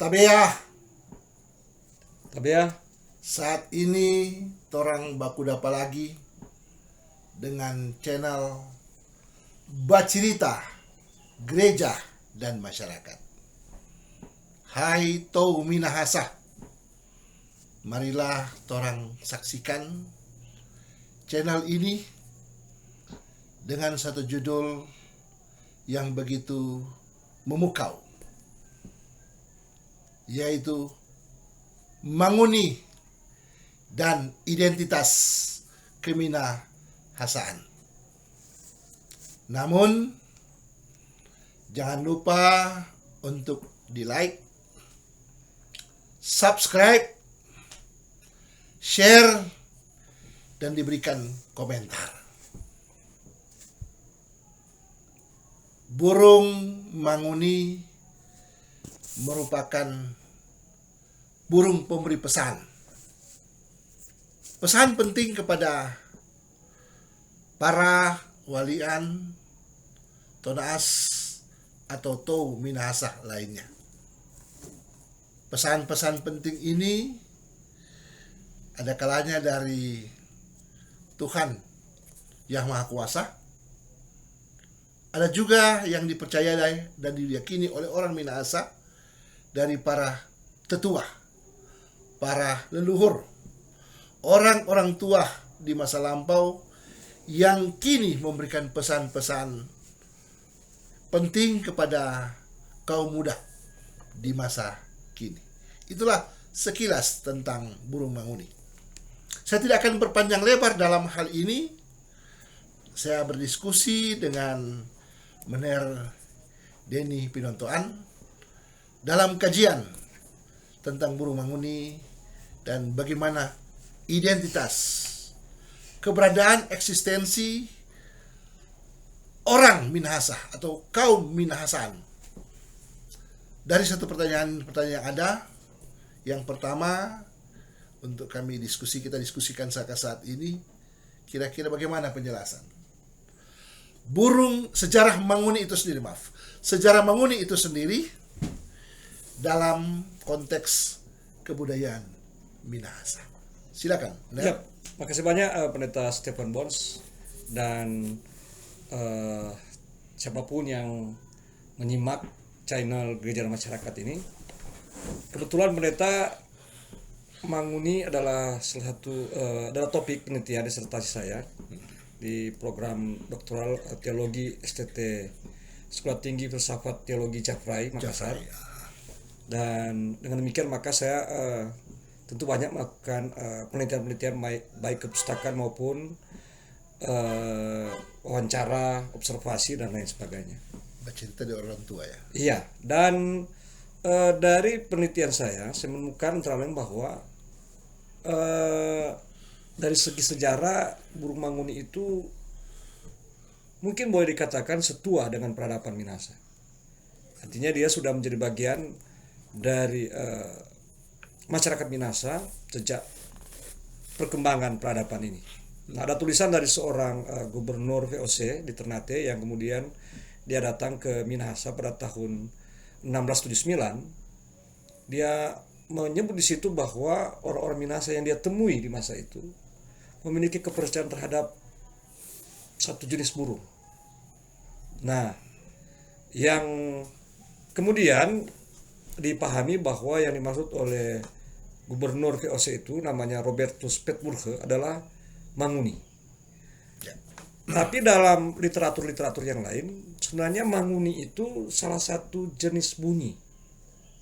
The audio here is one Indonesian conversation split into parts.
Tabea, Tapi ya, saat ini torang baku dapa lagi dengan channel Bacirita Gereja dan Masyarakat. Hai Tou Minahasa, marilah torang saksikan channel ini dengan satu judul yang begitu memukau, yaitu Manguni dan Identitas Keminahasaan. Namun jangan lupa untuk di like, subscribe, share, dan diberikan komentar. Burung manguni merupakan burung pemberi pesan. Pesan penting kepada para walian, tonaas, atau Tou Minahasa lainnya. Pesan-pesan penting ini ada kalanya dari Tuhan Yang Maha Kuasa. Ada juga yang dipercayai dan diyakini oleh orang Minahasa dari para tetua, para leluhur, orang-orang tua di masa lampau yang kini memberikan pesan-pesan penting kepada kaum muda di masa kini. Itulah sekilas tentang burung manguni. Saya tidak akan berpanjang lebar dalam hal ini. Saya berdiskusi dengan Mener Denny Pinontoan dalam kajian tentang burung manguni dan bagaimana identitas, keberadaan, eksistensi orang Minahasa atau kaum Minahasaan. Dari satu pertanyaan yang ada, yang pertama untuk kami kita diskusikan saat ini, kira-kira bagaimana penjelasan sejarah manguni itu sendiri, sejarah manguni itu sendiri dalam konteks kebudayaan Minahasa. Silakan. ya, makasih banyak Pendeta Stephen Bons dan siapapun yang menyimak channel Gereja dan Masyarakat ini. Kebetulan Pendeta, manguni adalah salah satu adalah topik penelitian disertasi saya di program doktoral teologi STT Sekolah Tinggi Filsafat Teologi Jafrai Makassar. Dan dengan demikian maka saya tentu banyak melakukan penelitian-penelitian baik kepustakaan maupun wawancara, observasi dan lain sebagainya. Cerita dari orang tua ya. Iya, dan dari penelitian saya menemukan antara lain bahwa dari segi sejarah burung manguni itu mungkin boleh dikatakan setua dengan peradaban Minahasa. Artinya dia sudah menjadi bagian dari masyarakat Minahasa sejak perkembangan peradaban ini. Nah, ada tulisan dari seorang gubernur VOC di Ternate yang kemudian dia datang ke Minahasa pada tahun 1679. Dia menyebut di situ bahwa orang-orang Minahasa yang dia temui di masa itu memiliki kepercayaan terhadap satu jenis burung. Nah, yang kemudian dipahami bahwa yang dimaksud oleh gubernur VOC itu namanya Robertus Petburge adalah manguni. Tapi dalam literatur-literatur yang lain, sebenarnya manguni itu salah satu jenis bunyi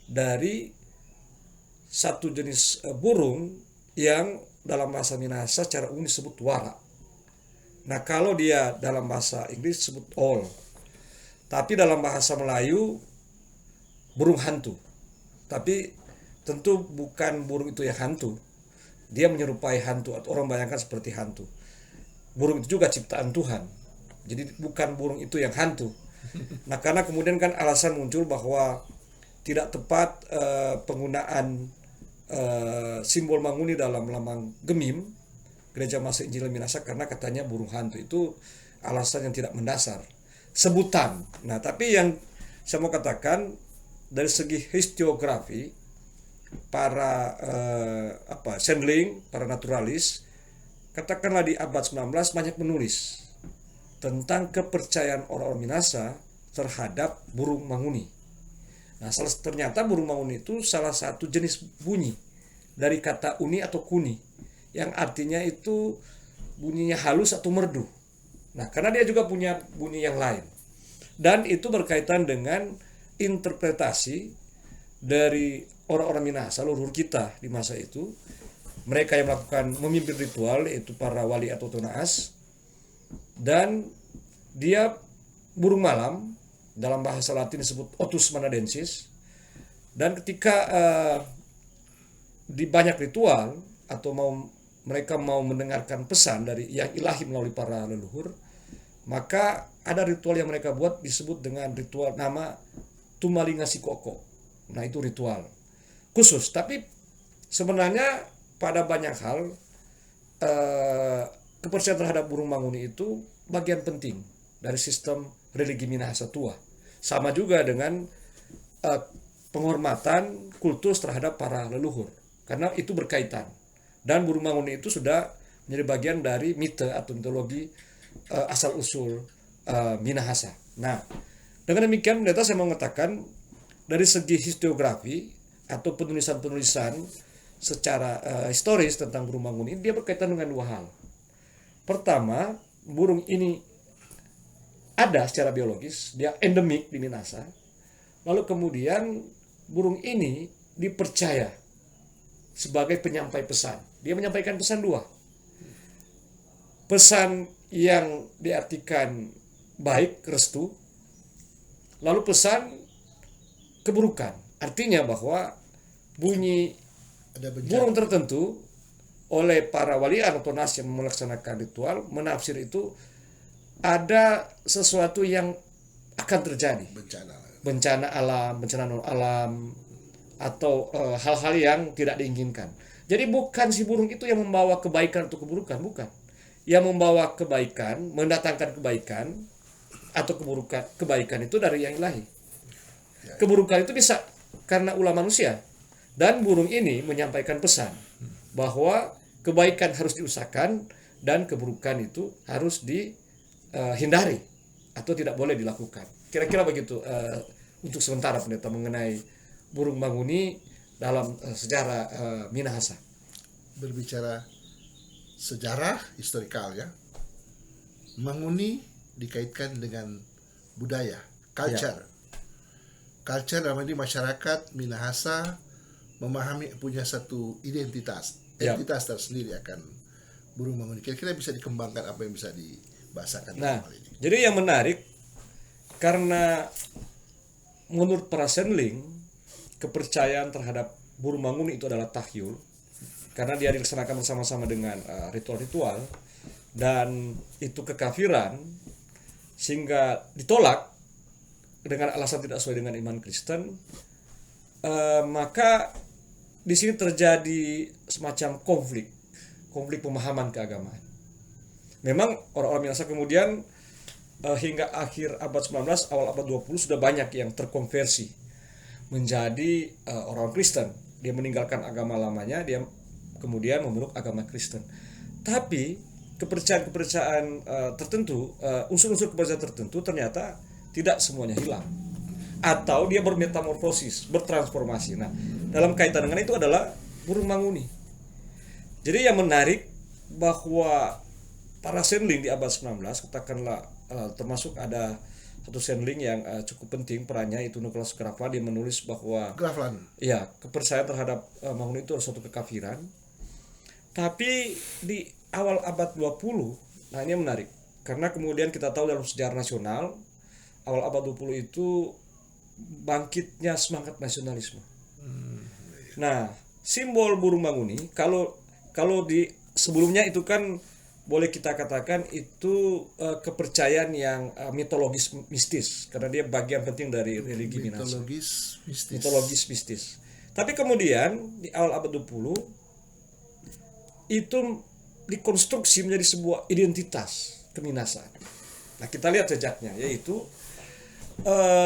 dari satu jenis burung yang dalam bahasa Minahasa secara umum disebut wara. Nah, kalau dia dalam bahasa Inggris disebut owl. Tapi dalam bahasa Melayu burung hantu. Tapi tentu bukan burung itu yang hantu. Dia menyerupai hantu atau orang bayangkan seperti hantu. Burung itu juga ciptaan Tuhan. Jadi bukan burung itu yang hantu. Nah, karena kemudian kan alasan muncul bahwa tidak tepat penggunaan simbol manguni dalam lambang gemim Gereja Masih Injil Minahasa karena katanya burung hantu. Itu alasan yang tidak mendasar, sebutan. Nah, tapi yang saya mau katakan dari segi historiografi, para Sandling, para naturalis, katakanlah di abad 19 banyak menulis tentang kepercayaan orang-orang Minahasa terhadap burung manguni. Nah, ternyata burung manguni itu salah satu jenis bunyi dari kata uni atau kuni, yang artinya itu bunyinya halus atau merdu. Nah, karena dia juga punya bunyi yang lain. Dan itu berkaitan dengan interpretasi dari orang-orang Minahasa, leluhur kita di masa itu. Mereka yang memimpin ritual, yaitu para wali atau tunaas. Dan dia burung malam, dalam bahasa Latin disebut Otus manadensis. Dan ketika di banyak ritual atau mereka mau mendengarkan pesan dari yang ilahi melalui para leluhur, maka ada ritual yang mereka buat disebut dengan ritual nama Tumalinga Sikoko. Nah, itu ritual khusus. Tapi sebenarnya pada banyak hal kepercayaan terhadap burung manguni itu bagian penting dari sistem religi Minahasa tua. Sama juga dengan penghormatan kultus terhadap para leluhur, karena itu berkaitan. Dan burung manguni itu sudah menjadi bagian dari mite atau mitologi asal-usul Minahasa. Nah, dengan demikian saya mau mengatakan dari segi historiografi atau penulisan-penulisan secara historis tentang burung manguni, dia berkaitan dengan dua hal. Pertama, burung ini ada secara biologis, dia endemik di Minahasa. Lalu kemudian burung ini dipercaya sebagai penyampai pesan. Dia menyampaikan pesan dua. Pesan yang diartikan baik, restu, lalu pesan keburukan. Artinya bahwa bunyi burung tertentu oleh para wali atau nas yang melaksanakan ritual menafsir itu ada sesuatu yang akan terjadi. Bencana alam, bencana non alam, atau hal-hal yang tidak diinginkan. Jadi bukan si burung itu yang membawa kebaikan atau keburukan, bukan. Yang membawa kebaikan, mendatangkan kebaikan atau kebaikan itu dari yang ilahi. Keburukan itu bisa karena ulah manusia. Dan burung ini menyampaikan pesan bahwa kebaikan harus diusahakan dan keburukan itu harus dihindari atau tidak boleh dilakukan. Kira-kira begitu untuk sementara pendeta mengenai burung manguni dalam sejarah Minahasa. Berbicara sejarah historikal ya, manguni dikaitkan dengan budaya, culture. Culture dalam ini masyarakat Minahasa memahami punya satu identitas tersendiri akan burung manguni. Kira-kira bisa dikembangkan apa yang bisa dibahasakan dalam hal ini. Jadi yang menarik karena menurut para Sandling, kepercayaan terhadap burung manguni itu adalah tahyul, karena dia dilaksanakan bersama-sama dengan ritual-ritual, dan itu kekafiran sehingga ditolak dengan alasan tidak sesuai dengan iman Kristen. Maka di sini terjadi semacam konflik pemahaman keagamaan. Memang orang-orang Minahasa kemudian hingga akhir abad 19, awal abad 20 sudah banyak yang terkonversi menjadi orang Kristen. Dia meninggalkan agama lamanya, dia kemudian memeluk agama Kristen. Tapi kepercayaan tertentu, unsur-unsur kepercayaan tertentu ternyata tidak semuanya hilang, atau dia bermetamorfosis, bertransformasi. Nah, dalam kaitan dengan itu adalah burung manguni. Jadi yang menarik bahwa para Sandling di abad 19, katakanlah termasuk ada satu Sandling yang cukup penting perannya, itu Nicholas Grafland. Dia menulis bahwa kepercayaan terhadap manguni itu adalah suatu kekafiran. Tapi di awal abad 20, nah ini menarik, karena kemudian kita tahu dalam sejarah nasional awal abad 20 itu bangkitnya semangat nasionalisme. Nah, simbol burung manguni kalau di sebelumnya itu kan boleh kita katakan itu kepercayaan yang mitologis mistis, karena dia bagian penting dari religi Minahasa. Mitologis mistis. Tapi kemudian di awal abad 20 itu dikonstruksi menjadi sebuah identitas keminahasaan. Nah, kita lihat jejaknya, yaitu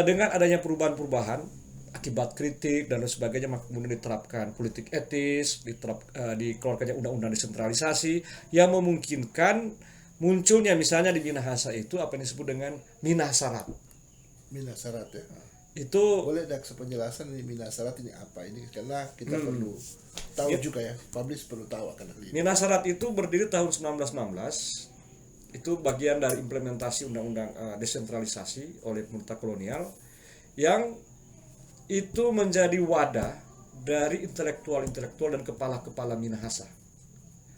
dengan adanya perubahan-perubahan akibat kritik dan lain sebagainya, maka kemudian diterapkan politik etis, dikeluarkannya undang-undang desentralisasi yang memungkinkan munculnya misalnya di Minahasa itu apa yang disebut dengan Minasarat. Minasarat ya. Itu Boleh ada penjelasan ini Minasarat ini apa ini, karena kita perlu tahu juga ya, publis perlu tahu akan hal ini. Minasarat itu berdiri tahun 1916. Itu bagian dari implementasi undang-undang desentralisasi oleh pemerintah kolonial yang itu menjadi wadah dari intelektual-intelektual dan kepala-kepala Minahasa.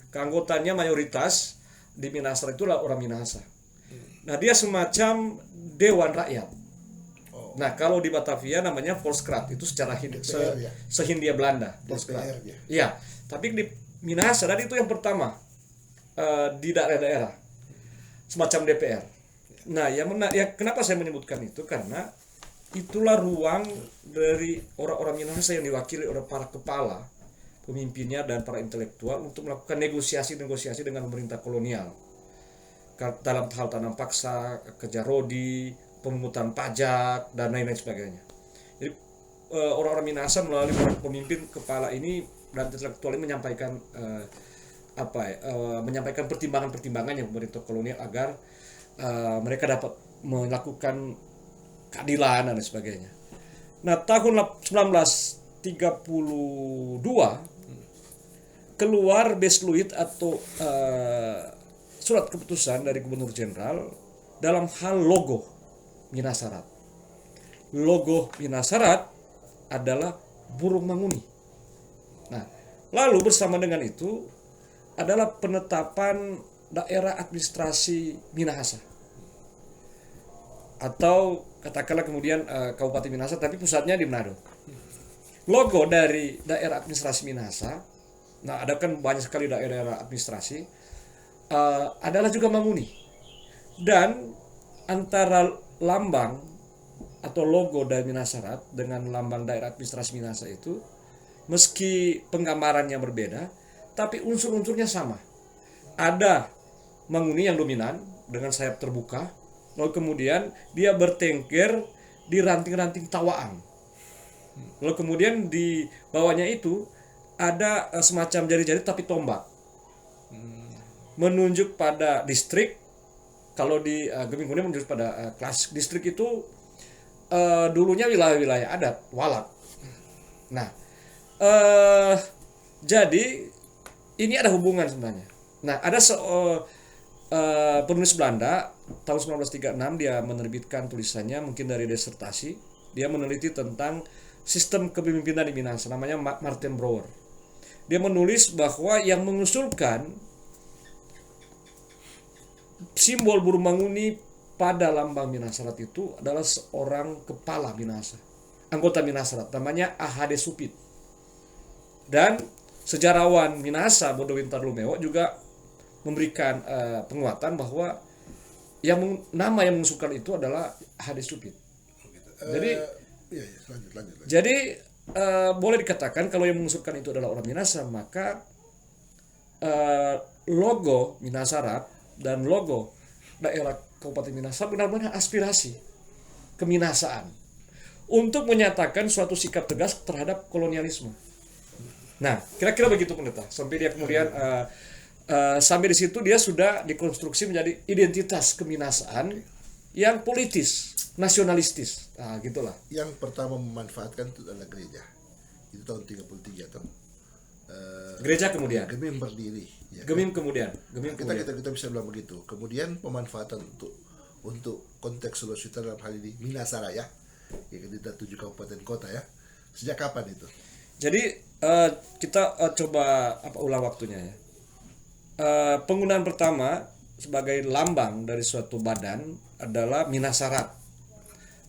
Keanggotannya mayoritas di Minasarat itulah orang Minahasa. Nah, dia semacam dewan rakyat. Oh. Nah, kalau di Batavia namanya Volkskrant, itu secara DPR, ya? sehindia Belanda, Volkskrant. DPR, ya? Iya, tapi di Minahasa tadi itu yang pertama di daerah-daerah semacam DPR. Nah, kenapa saya menyebutkan itu, karena itulah ruang dari orang-orang Minahasa yang diwakili oleh para kepala, pemimpinnya dan para intelektual untuk melakukan negosiasi dengan pemerintah kolonial dalam hal tanam paksa, kerja rodi, pemungutan pajak dan lain-lain sebagainya. Jadi orang-orang Minahasa melalui pemimpin kepala ini dan intelektual ini menyampaikan menyampaikan pertimbangan-pertimbangannya pemerintah kolonial agar mereka dapat melakukan keadilan dan sebagainya. Nah, tahun 1932 keluar Besluit atau surat keputusan dari Gubernur Jenderal dalam hal logo Minasarat. Logo Minasarat adalah burung manguni. Nah, lalu bersama dengan itu adalah penetapan daerah administrasi Minahasa, atau katakanlah kemudian Kabupaten Minahasa, tapi pusatnya di Manado. Logo dari daerah administrasi Minahasa, nah ada kan banyak sekali daerah administrasi, adalah juga manguni. Dan antara lambang atau logo dari Minasarat dengan lambang daerah administrasi Minahasa itu, meski penggambarannya berbeda, tapi unsur-unsurnya sama. Ada manguni yang dominan dengan sayap terbuka, lalu kemudian dia bertengger di ranting-ranting tawaang. Lalu kemudian di bawahnya itu ada semacam jari-jari tapi tombak, menunjuk pada distrik. Kalau di Geming kemudian menunjuk pada kelas distrik itu dulunya wilayah-wilayah adat Walak. Nah, jadi ini ada hubungan sebenarnya. Nah, ada penulis Belanda tahun 1936 dia menerbitkan tulisannya mungkin dari disertasi. Dia meneliti tentang sistem kepemimpinan di Minahasa, namanya Martin Brouwer. Dia menulis bahwa yang mengusulkan simbol burung manguni pada lambang Minasarat itu adalah seorang kepala Minahasa, anggota Minasarat, namanya Ahade Supit. Dan sejarawan Minahasa Bodowintar Lumeo juga memberikan penguatan bahwa nama yang mengusulkan itu adalah Ahade Supit. Jadi lanjut. Jadi boleh dikatakan kalau yang mengusulkan itu adalah orang Minahasa, maka logo Minasarat dan logo daerah Kabupaten Minahasa benar-benar aspirasi keminahasaan untuk menyatakan suatu sikap tegas terhadap kolonialisme. Nah, kira-kira begitu pendeta. Sampai dia kemudian sampai di situ dia sudah dikonstruksi menjadi identitas keminahasaan yang politis, nasionalistis. Nah, gitulah. Yang pertama memanfaatkan itu adalah gereja. Itu tahun 33 tahun. Gereja kemudian. Gemim berdiri. Ya, Gemim kemudian. Kita bisa bilang begitu. Kemudian pemanfaatan untuk konteks Sulawesi dalam hal ini Minasara ya. Ya, kita 7 kabupaten kota ya. Sejak kapan itu? Jadi kita coba ulang waktunya ya. Penggunaan pertama sebagai lambang dari suatu badan adalah Minasarat.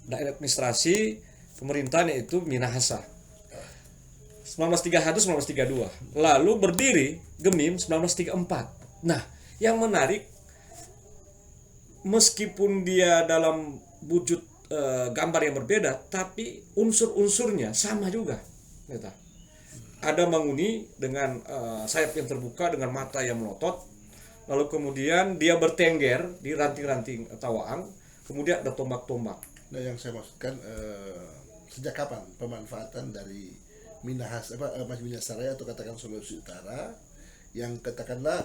Daerah administrasi pemerintahan yaitu Minahasa. 1931-1932. Lalu berdiri Gemim 1934. Nah, yang menarik meskipun dia dalam wujud gambar yang berbeda, tapi unsur-unsurnya sama juga. Ada manguni dengan sayap yang terbuka dengan mata yang melotot, lalu kemudian dia bertengger di ranting-ranting tawaang, kemudian ada tombak-tombak. Nah, yang saya maksudkan sejak kapan pemanfaatan dari Minahasa Raya atau katakan Sulawesi Utara yang katakanlah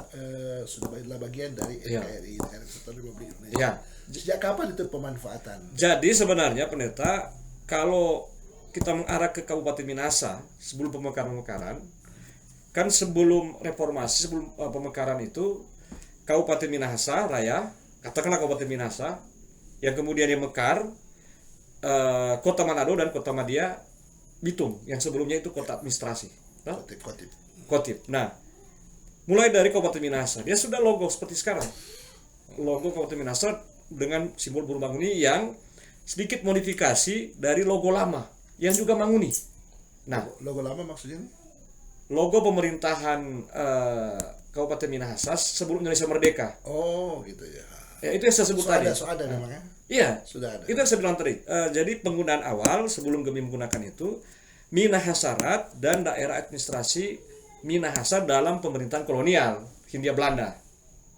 sudah bagian dari Iya. NKRI, Negara Kesatuan Republik Indonesia. Iya. Sejak kapan itu pemanfaatan? Jadi sebenarnya pendeta, kalau kita mengarah ke Kabupaten Minahasa sebelum pemekaran, kan sebelum reformasi, sebelum pemekaran itu Kabupaten Minahasa Raya, katakanlah Kabupaten Minahasa, yang kemudian dia mekar, Kota Manado dan Kota Madia Bitung, yang sebelumnya itu kota administrasi, nah? Kotip. Kotip. Nah, mulai dari Kabupaten Minahasa, dia sudah logo seperti sekarang. Logo Kabupaten Minahasa dengan simbol burung manguni yang sedikit modifikasi dari logo lama yang juga manguni. Nah, Logo lama maksudnya nih? logo pemerintahan Kabupaten Minahasa sebelum Indonesia merdeka. Oh gitu ya. Ya, itu yang saya sebut tadi. Ada memangnya? Iya, Sudah ada. itu yang saya bilang tadi. Jadi penggunaan awal sebelum kami menggunakan itu Minahasarat dan daerah administrasi Minahasa dalam pemerintahan kolonial Hindia Belanda.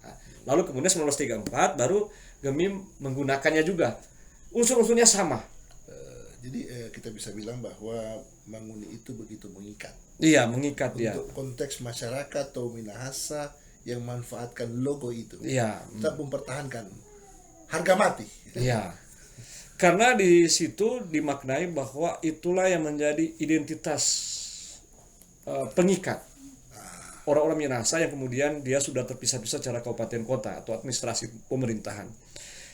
Nah, lalu kemudian 1934 baru kami menggunakannya juga. Unsur-unsurnya sama. Jadi kita bisa bilang bahwa Manguni itu begitu mengikat. Iya, mengikat dia. Untuk konteks masyarakat atau Minahasa yang manfaatkan logo itu. Iya. Tetap mempertahankan harga mati. Iya. Karena di situ dimaknai bahwa itulah yang menjadi identitas pengikat orang-orang Minahasa yang kemudian dia sudah terpisah-pisah secara kabupaten kota atau administrasi pemerintahan.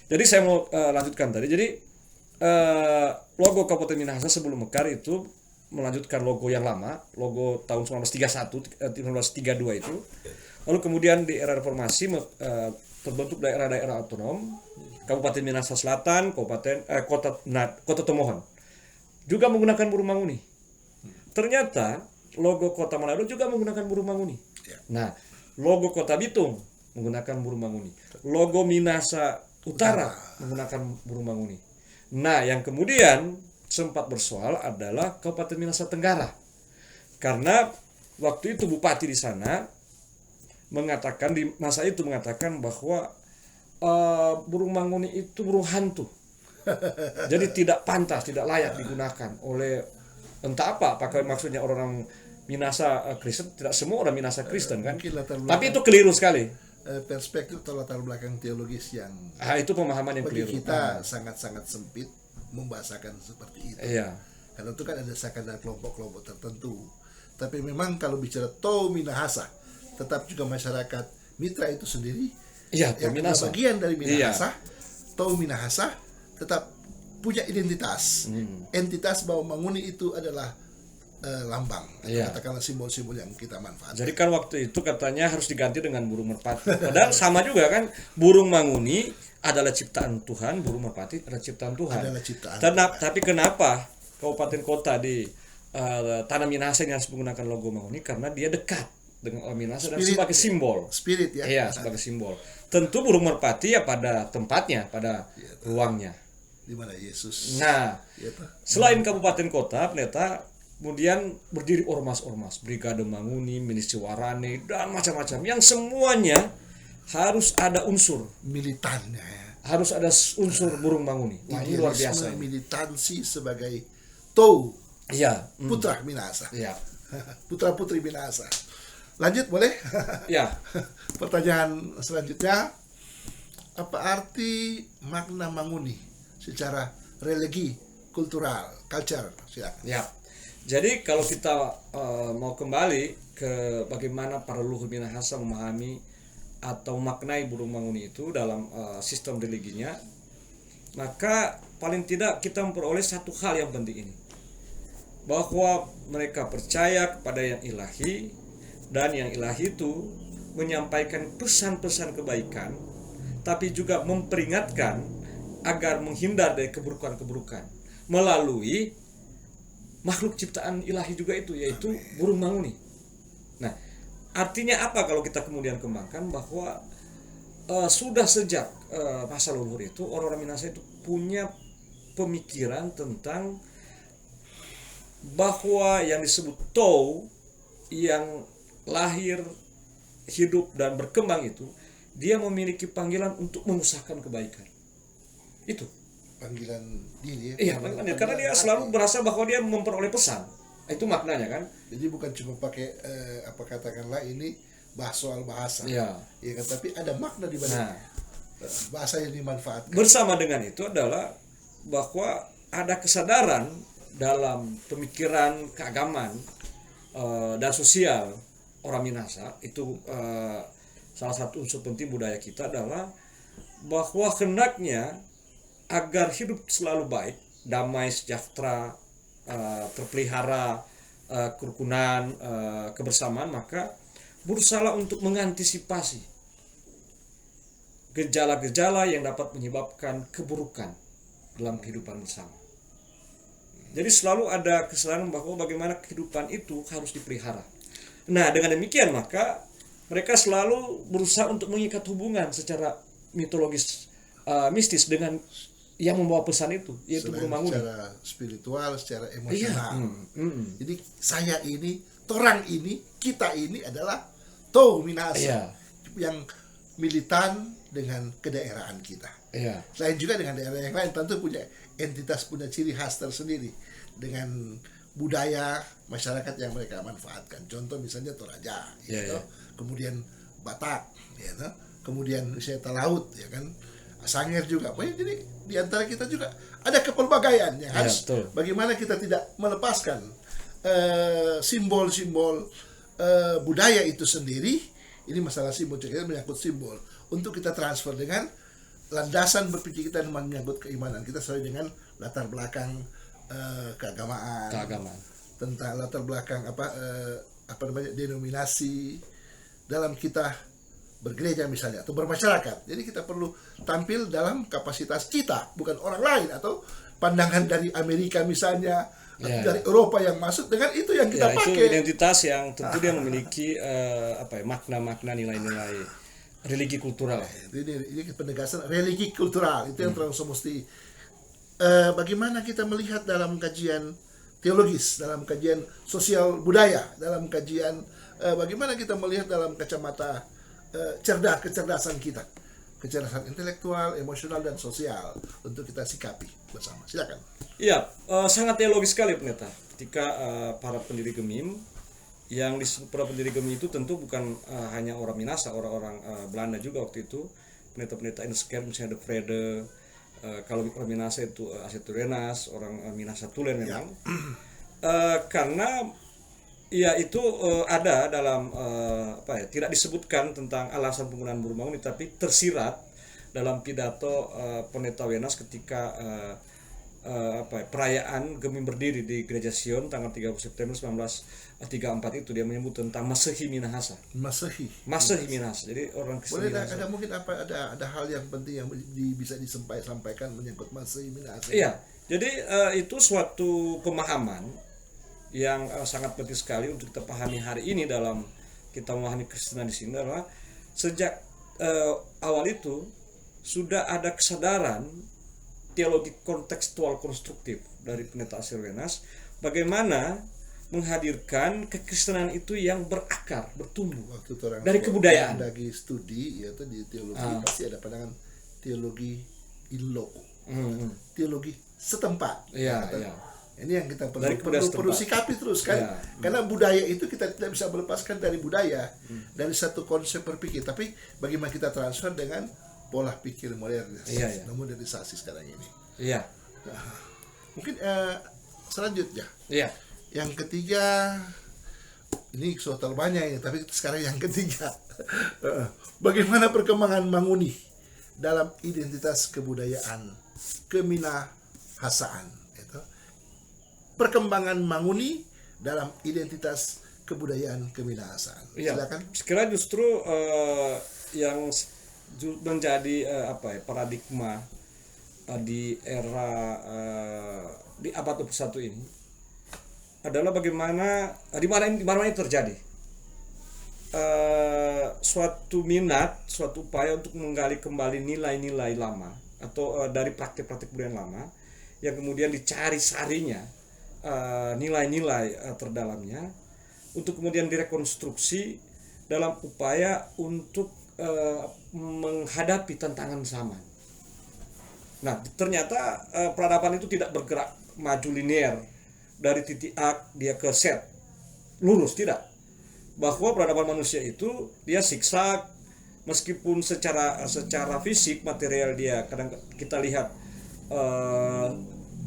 Jadi saya mau lanjutkan tadi. Jadi logo Kabupaten Minahasa sebelum mekar itu melanjutkan logo yang lama, logo tahun 1931, 1932 itu. Lalu kemudian di era reformasi terbentuk daerah-daerah otonom, Kabupaten Minahasa Selatan, Kota Tomohon, juga menggunakan burung manguni. Ternyata logo Kota Manado juga menggunakan burung manguni. Ya. Nah, logo Kota Bitung menggunakan burung manguni. Logo Minahasa Utara menggunakan burung manguni. Nah, yang kemudian sempat bersoal adalah Kabupaten Minahasa Tenggara. Karena waktu itu bupati di sana mengatakan, di masa itu mengatakan bahwa burung manguni itu burung hantu. Jadi tidak pantas, tidak layak digunakan oleh entah apa, apakah maksudnya orang Minahasa Kristen, tidak semua orang Minahasa Kristen kan. Tapi itu keliru sekali. Perspektif atau latar belakang teologis yang Itu pemahaman yang bagi keliru. kita sangat-sangat sempit membahasakan seperti itu. Iya. Karena itu kan ada sekadar kelompok-kelompok tertentu. Tapi memang kalau bicara Tau Minahasa, tetap juga masyarakat mitra itu sendiri Iya, yang Minahasa. bagian dari Minahasa, Tau Minahasa tetap punya identitas. Entitas bahwa Manguni itu adalah lambang, atau Iya. katakanlah simbol-simbol yang kita manfaatkan. Jadi kan waktu itu katanya harus diganti dengan burung merpati. Padahal sama juga kan, burung manguni adalah ciptaan Tuhan, burung merpati adalah ciptaan Tuhan. Adalah ciptaan Tapi kenapa kabupaten kota di tanah Minahasa ini harus menggunakan logo manguni? Karena dia dekat dengan orang Minahasa dan sebagai simbol. Spirit ya. Iya, sebagai simbol. Tentu burung merpati ya pada tempatnya, pada ruangnya. Di mana Yesus. Nah, Ya, toh. selain kabupaten kota, pendeta, kemudian berdiri ormas-ormas, Brigade Manguni, Milisi Warane, dan macam-macam, yang semuanya harus ada unsur, Militannya ya. harus ada unsur burung manguni. Wah, ini luar biasa. Idealisme, militansi sebagai Tau Iya, Putra Minahasa. iya, Putra Putri Minahasa. Lanjut boleh? iya. Pertanyaan selanjutnya, apa arti makna Manguni secara religi, kultural, culture? Silakan. Ya. Jadi kalau kita mau kembali ke bagaimana para leluhur Minahasa memahami atau maknai burung manguni itu dalam sistem religinya, maka paling tidak kita memperoleh satu hal yang penting ini, bahwa mereka percaya kepada yang ilahi, dan yang ilahi itu menyampaikan pesan-pesan kebaikan, tapi juga memperingatkan agar menghindar dari keburukan-keburukan melalui makhluk ciptaan ilahi juga itu, yaitu burung manguni. Nah, artinya apa kalau kita kemudian kembangkan bahwa sudah sejak masa leluhur itu orang-orang Minahasa itu punya pemikiran tentang bahwa yang disebut Tau yang lahir, hidup dan berkembang itu, dia memiliki panggilan untuk mengusahakan kebaikan. Itu. panggilan diri ya. Iya, karena dia selalu merasa bahwa dia memperoleh pesan. Itu maknanya kan. Jadi bukan cuma pakai apa katakanlah ini soal bahasa. Iya. Ya kan, tapi ada makna di baliknya. Bahasa yang dimanfaatkan. Bersama dengan itu adalah bahwa ada kesadaran dalam pemikiran keagamaan dan sosial orang Minahasa. Itu salah satu unsur penting budaya kita adalah bahwa hendaknya agar hidup selalu baik, damai, sejahtera, terpelihara kerukunan, kebersamaan, maka berusaha untuk mengantisipasi gejala-gejala yang dapat menyebabkan keburukan dalam kehidupan bersama. Jadi selalu ada kesadaran bahwa bagaimana kehidupan itu harus dipelihara. Nah, dengan demikian maka mereka selalu berusaha untuk mengikat hubungan secara mitologis, mistis dengan yang membawa pesan itu, yaitu burung manguni. Secara spiritual, secara emosional. Iya. Jadi saya ini, torang ini, kita ini adalah Toh Minahasa. Iya. Yang militan dengan kedaerahan kita. Iya. Selain juga dengan daerah yang lain, tentu punya entitas, punya ciri khas tersendiri dengan budaya masyarakat yang mereka manfaatkan. Contoh misalnya Toraja, Iya, iya. Kemudian Batak, kemudian misalnya Talaut, ya kan, Sangir juga. Pokoknya jadi di antara kita juga ada kepelbagaian yang harus bagaimana kita tidak melepaskan simbol-simbol budaya itu sendiri. Ini masalah simbol, kita menyangkut simbol untuk kita transfer dengan landasan berpikir kita menyangkut keimanan kita sesuai dengan latar belakang keagamaan, tentang latar belakang apa namanya denominasi dalam kita bergereja misalnya atau bermasyarakat. Jadi kita perlu tampil dalam kapasitas kita, bukan orang lain atau pandangan dari Amerika misalnya atau dari Eropa yang masuk dengan itu yang kita pakai. Itu identitas yang tentu dia memiliki makna-makna, nilai-nilai religi kultural. Ini penegasan religi kultural itu yang terus mesti bagaimana kita melihat dalam kajian teologis, dalam kajian sosial budaya, dalam kajian bagaimana kita melihat dalam kacamata kecerdasan kita, kecerdasan intelektual, emosional dan sosial untuk kita sikapi bersama. Silakan. Iya, sangat teologis sekali pendeta. Ketika para pendiri Gemim yang disebut para pendiri Gemim itu tentu bukan hanya orang Minahasa, orang-orang Belanda juga waktu itu, pendeta-pendeta Ensker misalnya De Vrede, kalau orang Minahasa itu Aseturenas, orang Minahasa Tulen memang. Karena ya itu ada dalam tidak disebutkan tentang alasan penggunaan burung manguni, tapi tersirat dalam pidato Pendeta Wenas ketika perayaan Gemim berdiri di Gereja Sion tanggal 30 September 1934 itu dia menyebut tentang Masehi Minahasa. Masehi Minahasa. Jadi orang Kristen. Boleh ada mungkin ada hal yang penting yang bisa disampaikan menyangkut Masehi Minahasa. Iya. Jadi itu suatu pemahaman yang sangat penting sekali untuk kita pahami hari ini dalam kita memahami Kristenan di sini adalah sejak awal itu sudah ada kesadaran teologi kontekstual konstruktif dari Pendeta Asir Wenas bagaimana menghadirkan kekristenan itu yang berakar, bertumbuh dari kebudayaan. Dari studi yaitu di teologi pasti ada pandangan teologi in loco, teologi setempat. Ini yang kita perlu sikapi terus kan, karena budaya itu kita tidak bisa melepaskan dari budaya, dari satu konsep berpikir, tapi bagaimana kita transfer dengan pola pikir modernisasi, modernisasi sekarang ini. Mungkin selanjutnya, yang ketiga, ini soal banyak ya, tapi sekarang yang ketiga, bagaimana perkembangan Manguni dalam identitas kebudayaan keminahasaan. Perkembangan Manguni dalam identitas kebudayaan keminahasaan. Silakan. Sekiranya justru yang menjadi paradigma di era di abad 21 ini adalah bagaimana di mana ini terjadi suatu minat, suatu upaya untuk menggali kembali nilai-nilai lama atau dari praktik-praktik budaya lama yang kemudian dicari sarinya nilai-nilai terdalamnya untuk kemudian direkonstruksi dalam upaya untuk menghadapi tantangan zaman. Nah, ternyata peradaban itu tidak bergerak maju linear dari titik A dia ke Z lurus, tidak. Bahwa peradaban manusia itu dia siksak, meskipun secara fisik material dia kadang kita lihat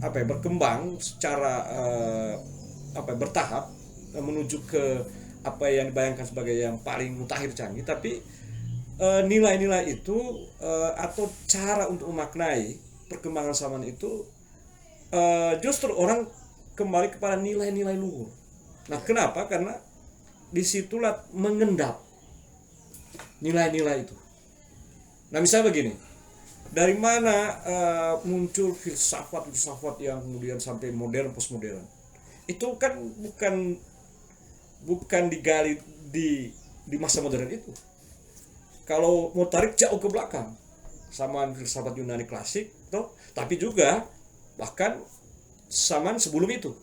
berkembang secara bertahap menuju ke apa yang dibayangkan sebagai yang paling mutakhir canggih, tapi nilai-nilai itu atau cara untuk memaknai perkembangan zaman itu justru orang kembali kepada nilai-nilai luhur. Nah, kenapa? Karena disitulah mengendap nilai-nilai itu. Nah, misalnya begini, dari mana muncul filsafat yang kemudian sampai modern, postmodern? Itu kan bukan digali di masa modern itu. Kalau mau tarik jauh ke belakang, zaman filsafat Yunani klasik, tapi juga bahkan zaman sebelum itu.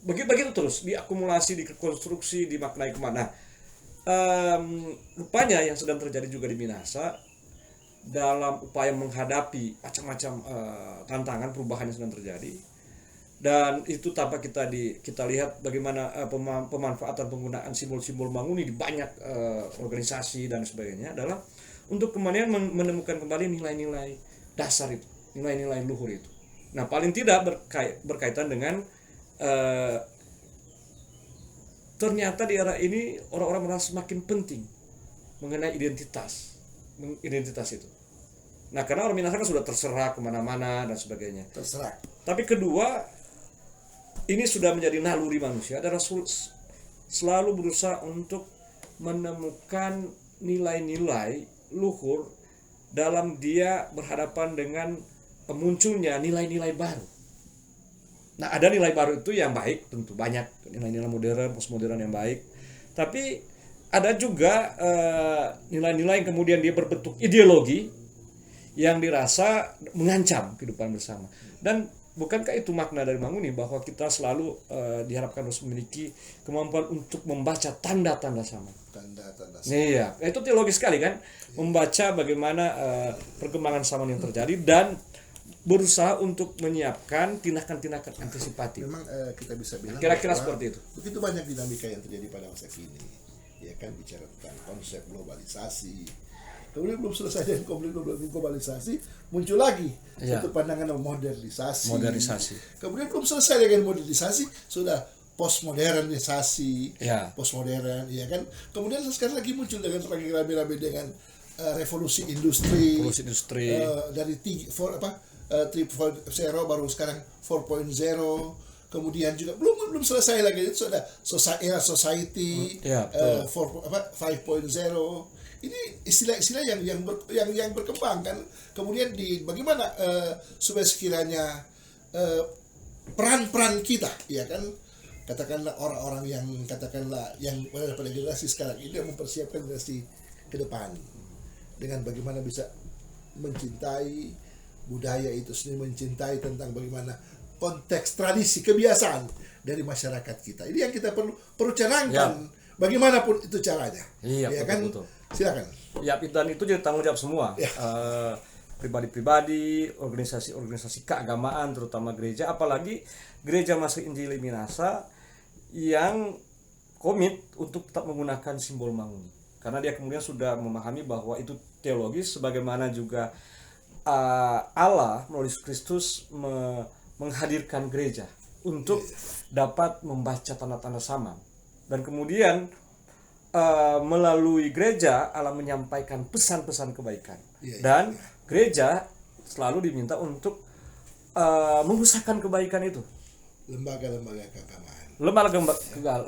Begitu terus diakumulasi, dikonstruksi, dimaknai kemana. Rupanya yang sedang terjadi juga di Minahasa dalam upaya menghadapi macam-macam tantangan perubahan yang sedang terjadi, dan itu tanpa kita lihat bagaimana pemanfaatan penggunaan simbol-simbol Manguni di banyak organisasi dan sebagainya adalah untuk kemudian menemukan kembali nilai-nilai dasar itu, nilai-nilai luhur itu. Nah, paling tidak berkaitan dengan ternyata di era ini orang-orang merasa semakin penting mengenai identitas itu. Nah, karena orang Minahasa kan sudah terserah kemana-mana dan sebagainya. Terserah. Tapi kedua, ini sudah menjadi naluri manusia adalah selalu berusaha untuk menemukan nilai-nilai luhur dalam dia berhadapan dengan munculnya nilai-nilai baru. Nah, ada nilai baru itu yang baik, tentu banyak nilai-nilai modern, postmodern yang baik. Tapi ada juga nilai-nilai yang kemudian dia berbentuk ideologi yang dirasa mengancam kehidupan bersama. Dan bukankah itu makna dari Manguni bahwa kita selalu diharapkan harus memiliki kemampuan untuk membaca tanda-tanda zaman. Tanda-tanda zaman. Iya, itu teologis sekali kan, membaca bagaimana perkembangan zaman yang terjadi dan berusaha untuk menyiapkan tindakan-tindakan antisipatif. Memang kita bisa bilang kira-kira seperti itu. Begitu banyak dinamika yang terjadi pada masa kini. Ya kan, bicara tentang konsep globalisasi. Kemudian belum selesai dengan konflik globalisasi, muncul lagi satu pandangan modernisasi. Kemudian belum selesai dengan modernisasi, sudah postmodernisasi, postmodern, ya kan. Kemudian sekarang lagi muncul dengan rame-rame dengan revolusi industri. Dari 3.0 baru sekarang 4.0. Kemudian juga belum selesai lagi, itu sudah society 5.0. Ini istilah-istilah yang berkembang kan. Kemudian bagaimana supaya sekiranya peran-peran kita, ya kan, katakanlah orang-orang yang pada generasi sekarang ini yang mempersiapkan generasi ke depan dengan bagaimana bisa mencintai budaya itu sendiri, mencintai tentang bagaimana konteks tradisi kebiasaan dari masyarakat kita. Ini yang kita perlu canangkan, bagaimanapun itu caranya. Iya, ya kan? Betul. Silakan. Ya, dan itu jadi tanggung jawab semua. Ya. Pribadi-pribadi, organisasi keagamaan, terutama gereja, apalagi gereja Masih Injili Minahasa yang komit untuk tetap menggunakan simbol Manguni. Karena dia kemudian sudah memahami bahwa itu teologis, sebagaimana juga Allah melalui Kristus menghadirkan gereja untuk dapat membaca tanda-tanda zaman. Dan kemudian melalui gereja Allah menyampaikan pesan-pesan kebaikan. Dan gereja selalu diminta untuk mengusahakan kebaikan itu. Lembaga-lembaga keagamaan.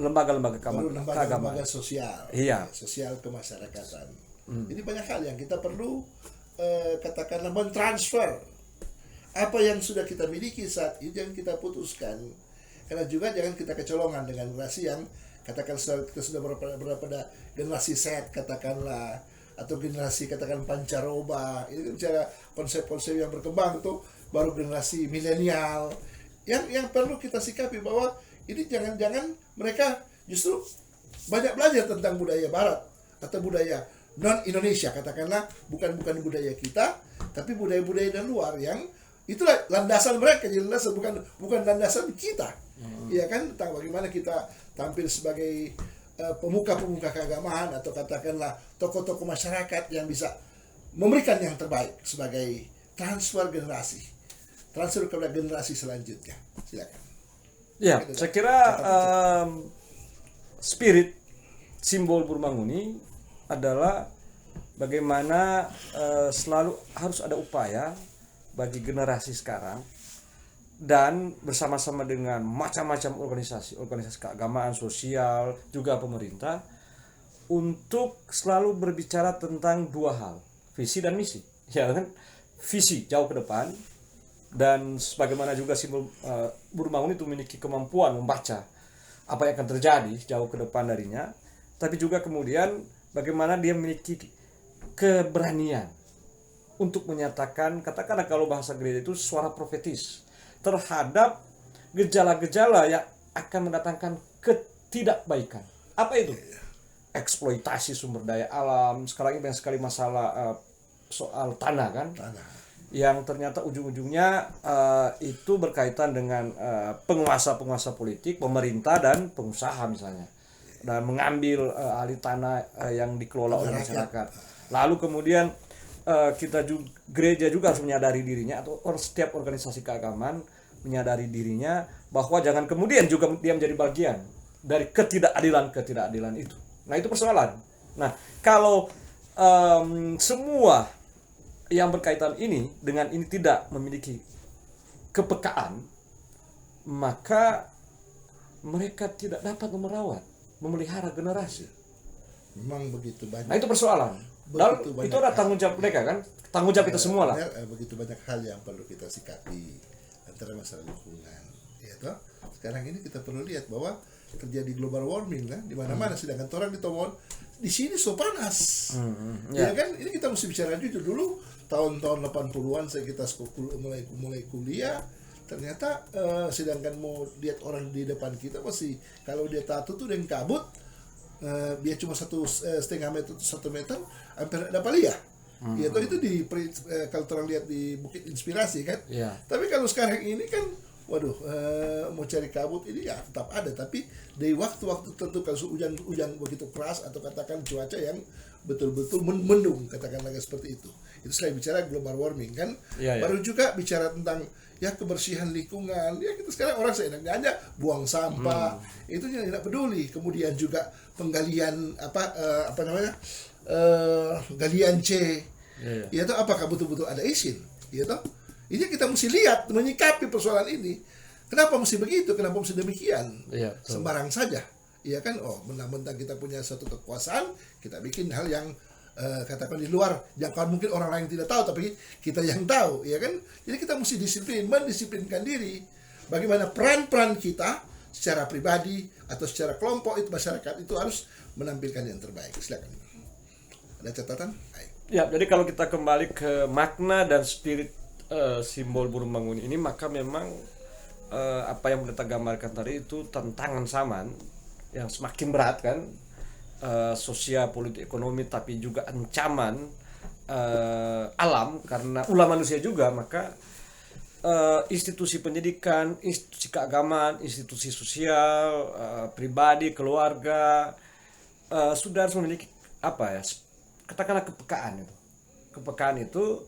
Lembaga-lembaga sosial. Sosial kemasyarakatan. Jadi banyak hal yang kita perlu katakanlah mentransfer apa yang sudah kita miliki saat ini, yang kita putuskan. Karena juga jangan kita kecolongan dengan generasi yang katakan kita sudah berada pada generasi Z katakanlah, atau generasi katakan pancaroba. Ini bicara konsep-konsep yang berkembang tuh, baru generasi milenial. Yang perlu kita sikapi bahwa ini jangan-jangan mereka justru banyak belajar tentang budaya barat atau budaya non Indonesia, katakanlah bukan budaya kita, tapi budaya-budaya dari luar yang itulah landasan mereka, jadi landasan bukan landasan kita. Ya kan, tentang bagaimana kita tampil sebagai pemuka-pemuka keagamaan atau katakanlah tokoh-tokoh masyarakat yang bisa memberikan yang terbaik sebagai transfer kepada generasi selanjutnya. Silakan. Ya, saya kira spirit simbol Burmanguni adalah bagaimana selalu harus ada upaya bagi generasi sekarang dan bersama-sama dengan macam-macam organisasi keagamaan, sosial, juga pemerintah untuk selalu berbicara tentang dua hal, visi dan misi. Ya kan? Visi jauh ke depan, dan sebagaimana juga simbol Burmanguni itu memiliki kemampuan membaca apa yang akan terjadi jauh ke depan darinya, tapi juga kemudian bagaimana dia memiliki keberanian untuk menyatakan, katakanlah kalau bahasa gereja itu suara profetis terhadap gejala-gejala yang akan mendatangkan ketidakbaikan. Apa itu? Eksploitasi sumber daya alam. Sekarang ini banyak sekali masalah soal tanah kan, yang ternyata ujung-ujungnya itu berkaitan dengan penguasa-penguasa politik, pemerintah dan pengusaha misalnya, dan mengambil alih tanah yang dikelola oleh masyarakat. Lalu kemudian kita juga, gereja juga harus menyadari dirinya, atau setiap organisasi keagamaan menyadari dirinya bahwa jangan kemudian juga dia menjadi bagian dari ketidakadilan itu. Nah, itu persoalan. Nah, kalau semua yang berkaitan ini dengan ini tidak memiliki kepekaan, maka mereka tidak dapat memelihara generasi. Memang begitu banyak. Nah, itu persoalan. Dan itu adalah tanggung jawab mereka kan, tanggung jawab kita semua lah. Begitu banyak hal yang perlu kita sikapi antara masalah lingkungan. Ya toh? Sekarang ini kita perlu lihat bahwa terjadi global warming kan, di mana-mana, sedangkan orang di Tomon di sini so panas. Ya kan, ini kita mesti bicara jujur. Dulu tahun-tahun 80-an saya kita mulai kuliah, ternyata sedangkan mau lihat orang di depan kita masih, kalau dia tato tuh dengan kabut, dia cuma 1,5 meter 1 meter hampir ada palia. Ya toh, itu kalau orang lihat di Bukit Inspirasi kan. Tapi kalau sekarang ini kan waduh, mau cari kabut ini ya tetap ada, tapi dari waktu-waktu tertentu kalau hujan begitu keras atau katakan cuaca yang betul-betul mendung, katakanlah seperti itu selain bicara global warming kan. Baru juga bicara tentang ya kebersihan lingkungan. Ya kita sekarang orang seenaknya aja buang sampah, itu yang tidak peduli. Kemudian juga penggalian galian C, ya itu apakah betul-betul ada izin, ya toh? Ini kita mesti lihat, menyikapi persoalan ini. Kenapa mesti begitu? Kenapa mesti demikian? Sembarang saja, ya kan? Oh, mentang-mentang kita punya satu kekuasaan, kita bikin hal yang katakan di luar jangkauan mungkin orang lain tidak tahu, tapi kita yang tahu, ya kan? Jadi kita mesti mendisiplinkan diri. Bagaimana peran-peran kita secara pribadi atau secara kelompok itu, masyarakat itu harus menampilkan yang terbaik. Silakan. Ada catatan? Baik. Ya, jadi kalau kita kembali ke makna dan spirit simbol Burmanguni ini, maka memang apa yang kita gambarkan tadi itu tantangan zaman yang semakin berat kan, sosial, politik, ekonomi, tapi juga ancaman alam karena ulah manusia juga. Maka institusi pendidikan, institusi keagamaan, institusi sosial, pribadi, keluarga sudah harus memiliki katakanlah kepekaan itu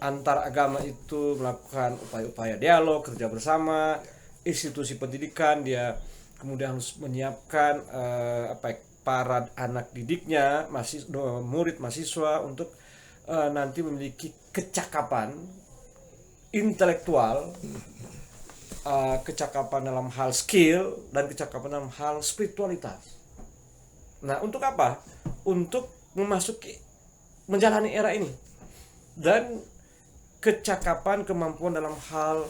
antar agama itu melakukan upaya-upaya dialog, kerja bersama. Institusi pendidikan dia kemudian harus menyiapkan para anak didiknya, murid mahasiswa untuk nanti memiliki kecakapan intelektual, kecakapan dalam hal skill, dan kecakapan dalam hal spiritualitas. Nah, untuk apa? Untuk menjalani era ini. Dan kecakapan, kemampuan dalam hal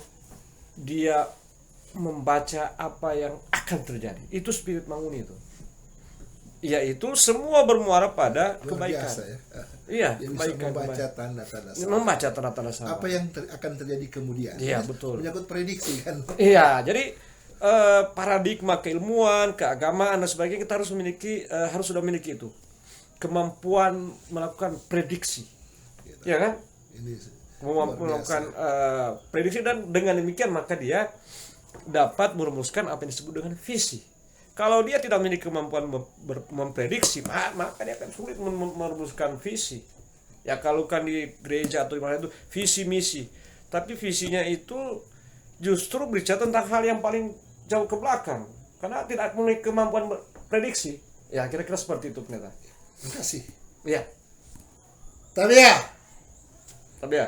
dia membaca apa yang akan terjadi. Itu spirit Manguni itu. Yaitu semua bermuara pada kebaikan. Biasa, ya. Iya, dia kebaikan. Bisa membaca tanda-tanda salah. Membaca tanda-tanda salah. Apa yang akan terjadi kemudian. Iya, betul. Menyangkut prediksi kan. Iya, jadi paradigma keilmuan, keagamaan dan sebagainya kita harus sudah memiliki itu. kemampuan melakukan prediksi, ya kan? Ini Kemampuan luar biasa. melakukan prediksi, dan dengan demikian maka dia dapat merumuskan apa yang disebut dengan visi. Kalau dia tidak memiliki kemampuan memprediksi, maka dia akan sulit merumuskan visi. Ya kalau kan di gereja atau di mana itu visi misi, tapi visinya itu justru berbicara tentang hal yang paling jauh ke belakang, karena tidak memiliki kemampuan prediksi. Ya kira-kira seperti itu ternyata. Terima kasih. Ya, Tapi ya tapi ya.